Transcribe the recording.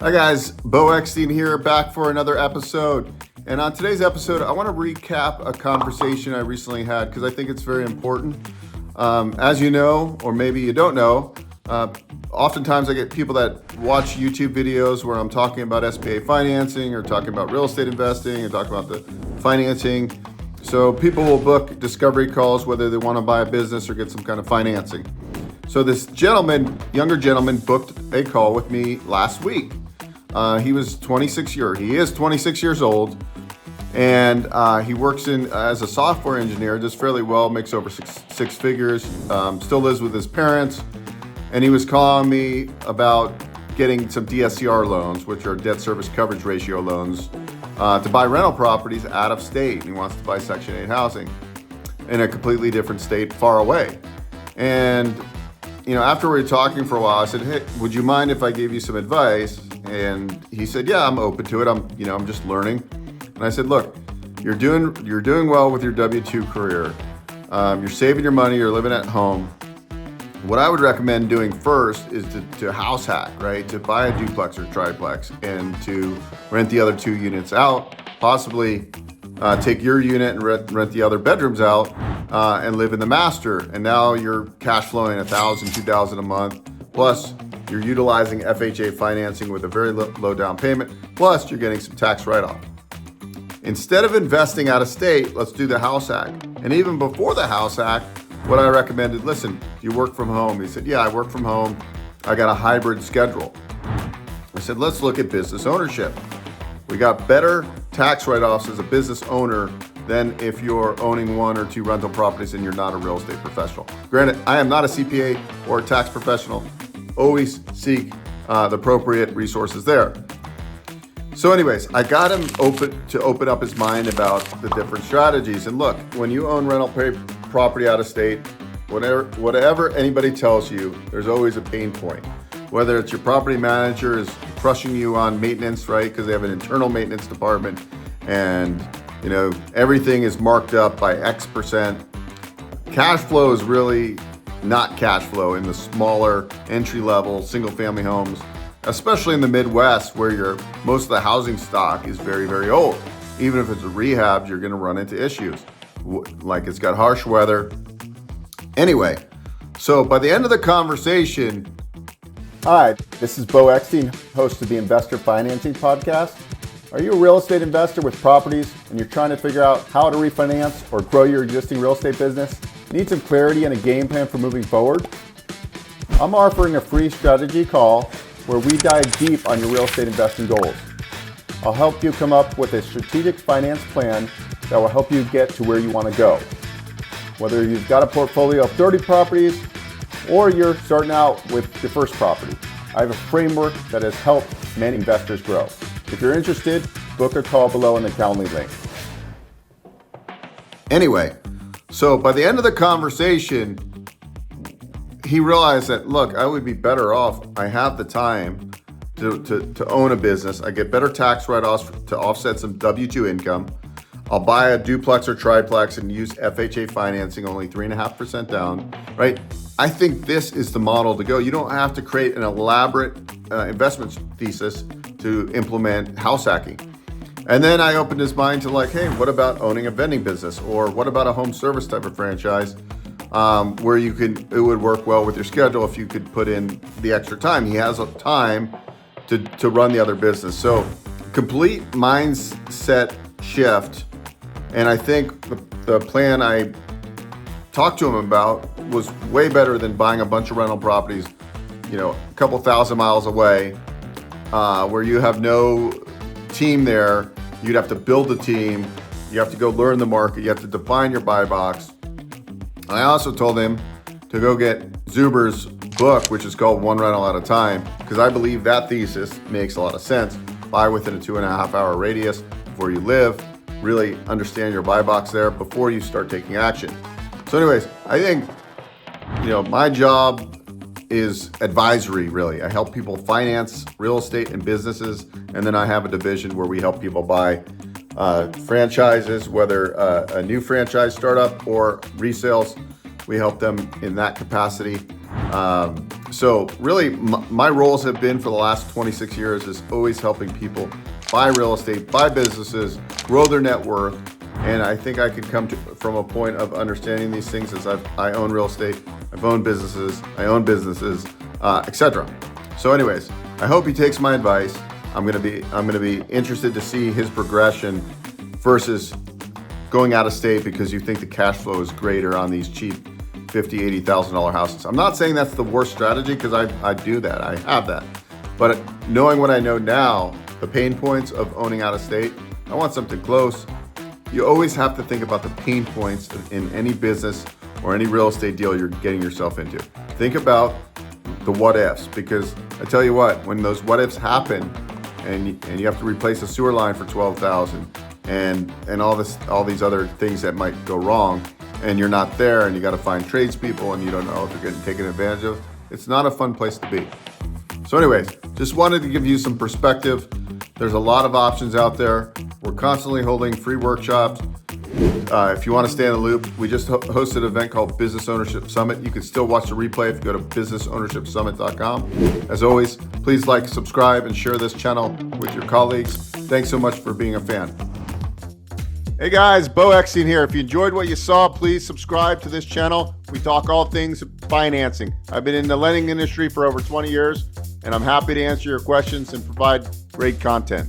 Hi guys, Beau Eckstein here, back for another episode. And on today's episode, I want to recap a conversation I recently had because I think it's very important. As you know, or maybe you don't know, oftentimes I get people that watch YouTube videos where I'm talking about SBA financing or talking about real estate investing and talking about the financing. So people will book discovery calls whether they want to buy a business or get some kind of financing. So this younger gentleman, booked a call with me last week. He is 26 years old, and he works as a software engineer, does fairly well, makes over six figures, still lives with his parents, and he was calling me about getting some DSCR loans, which are debt service coverage ratio loans, to buy rental properties out of state. He wants to buy Section 8 housing in a completely different state far away. And after we were talking for a while, I said, "Hey, would you mind if I gave you some advice?" And he said, "Yeah, I'm open to it. I'm just learning." And I said, "Look, you're doing well with your W-2 career. You're saving your money. You're living at home. What I would recommend doing first is to house hack, right? To buy a duplex or triplex and to rent the other two units out, possibly take your unit and rent the other bedrooms out and live in the master. And now you're cash flowing $1,000, $2,000 a month. Plus, you're utilizing FHA financing with a very low down payment. Plus, you're getting some tax write-off. Instead of investing out of state, let's do the house hack." And even before the house hack, what I recommended, listen, do you work from home? He said, "Yeah, I work from home. I got a hybrid schedule." I said, "Let's look at business ownership. We got better tax write-offs as a business owner than if you're owning one or two rental properties and you're not a real estate professional." Granted, I am not a CPA or a tax professional. Always seek the appropriate resources there. So anyways, I got him open up his mind about the different strategies. And look, when you own rental property out of state, whatever anybody tells you, there's always a pain point. Whether it's your property manager is crushing you on maintenance, right? Because they have an internal maintenance department and everything is marked up by X percent. Cash flow is really not cash flow in the smaller entry-level single-family homes, especially in the Midwest where most of the housing stock is very, very old. Even if it's a rehab, you're going to run into issues, like it's got harsh weather. Anyway, so by the end of the conversation, hi, this is Beau Eckstein, host of the Investor Financing Podcast. Are you a real estate investor with properties and you're trying to figure out how to refinance or grow your existing real estate business? Need some clarity and a game plan for moving forward? I'm offering a free strategy call where we dive deep on your real estate investing goals. I'll help you come up with a strategic finance plan that will help you get to where you want to go. Whether you've got a portfolio of 30 properties or you're starting out with your first property, I have a framework that has helped many investors grow. If you're interested, book a call below in the Calendly link. Anyway, so by the end of the conversation, he realized that, look, I would be better off. I have the time to own a business. I get better tax write-offs to offset some W-2 income. I'll buy a duplex or triplex and use FHA financing, only 3.5% down, right? I think this is the model to go. You don't have to create an elaborate investment thesis to implement house hacking. And then I opened his mind to hey, what about owning a vending business? Or what about a home service type of franchise where it would work well with your schedule if you could put in the extra time. He has time to run the other business. So complete mindset shift. And I think the plan I talked to him about was way better than buying a bunch of rental properties, a couple thousand miles away, where you have no team there. You'd have to build a team. You have to go learn the market. You have to define your buy box. I also told him to go get Zuber's book, which is called One Rental at a Time, because I believe that thesis makes a lot of sense. Buy within a 2.5 hour radius before you live. Really understand your buy box there before you start taking action. So anyways, I think, my job is advisory, really. I help people finance real estate and businesses, and then I have a division where we help people buy franchises, whether a new franchise startup or resales. We help them in that capacity. So really, my roles have been for the last 26 years is always helping people buy real estate, buy businesses, grow their net worth. And I think I could come from a point of understanding these things as I own real estate, I've owned businesses, etc. So anyways, I hope he takes my advice. I'm gonna be interested to see his progression versus going out of state because you think the cash flow is greater on these cheap $50,000, $80,000 houses. I'm not saying that's the worst strategy because I do that, I have that. But knowing what I know now, the pain points of owning out of state, I want something close. You always have to think about the pain points in any business or any real estate deal you're getting yourself into. Think about the what ifs, because I tell you what, when those what ifs happen and you have to replace a sewer line for $12,000 and all these other things that might go wrong, and you're not there and you got to find tradespeople and you don't know if you're getting taken advantage of, it's not a fun place to be. So anyways, just wanted to give you some perspective. There's a lot of options out there. We're constantly holding free workshops. If you want to stay in the loop, we just hosted an event called Business Ownership Summit. You can still watch the replay if you go to businessownershipsummit.com. As always, please like, subscribe, and share this channel with your colleagues. Thanks so much for being a fan. Hey guys, Beau Eckstein here. If you enjoyed what you saw, please subscribe to this channel. We talk all things financing. I've been in the lending industry for over 20 years, and I'm happy to answer your questions and provide great content.